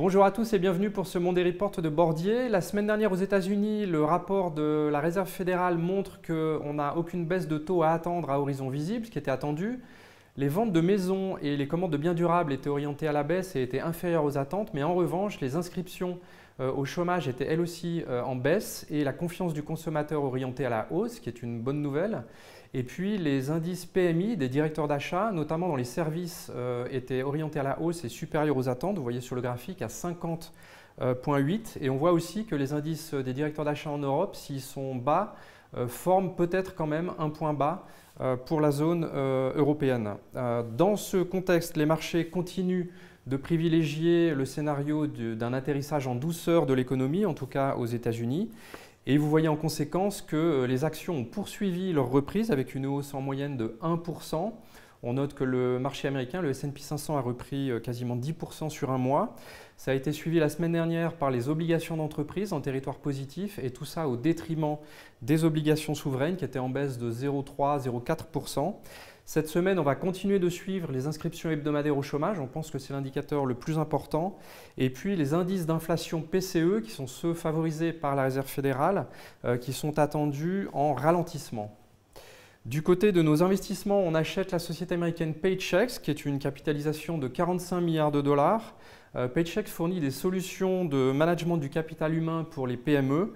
Bonjour à tous et bienvenue pour ce Monday Report de Bordier. La semaine dernière aux États-Unis, le rapport de la Réserve fédérale montre qu'on n'a aucune baisse de taux à attendre à horizon visible, ce qui était attendu. Les ventes de maisons et les commandes de biens durables étaient orientées à la baisse et étaient inférieures aux attentes, mais en revanche, les inscriptions au chômage étaient elles aussi en baisse et la confiance du consommateur orientée à la hausse, ce qui est une bonne nouvelle. Et puis les indices PMI des directeurs d'achat, notamment dans les services, étaient orientés à la hausse et supérieurs aux attentes. Vous voyez sur le graphique à 50,8. Et on voit aussi que les indices des directeurs d'achat en Europe, s'ils sont bas, forment peut-être quand même un point bas pour la zone européenne. Dans ce contexte, les marchés continuent de privilégier le scénario d'un atterrissage en douceur de l'économie, en tout cas aux États-Unis. Et vous voyez en conséquence que les actions ont poursuivi leur reprise avec une hausse en moyenne de 1%. On note que le marché américain, le S&P 500, a repris quasiment 10% sur un mois. Ça a été suivi la semaine dernière par les obligations d'entreprise en territoire positif et tout ça au détriment des obligations souveraines qui étaient en baisse de 0,3-0,4%. Cette semaine, on va continuer de suivre les inscriptions hebdomadaires au chômage. On pense que c'est l'indicateur le plus important. Et puis les indices d'inflation PCE, qui sont ceux favorisés par la Réserve fédérale, qui sont attendus en ralentissement. Du côté de nos investissements, on achète la société américaine Paychex, qui est une capitalisation de 45 milliards de dollars. Paychex fournit des solutions de management du capital humain pour les PME.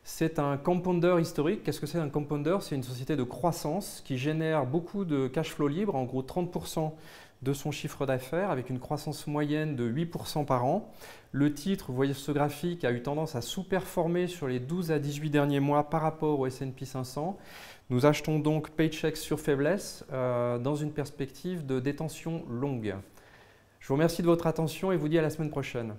C'est un compounder historique. Qu'est-ce que c'est un compounder? C'est une société de croissance qui génère beaucoup de cash flow libre, en gros 30% de son chiffre d'affaires, avec une croissance moyenne de 8% par an. Le titre, vous voyez ce graphique, a eu tendance à sous-performer sur les 12 à 18 derniers mois par rapport au S&P 500. Nous achetons donc Paychex sur faiblesse dans une perspective de détention longue. Je vous remercie de votre attention et vous dis à la semaine prochaine.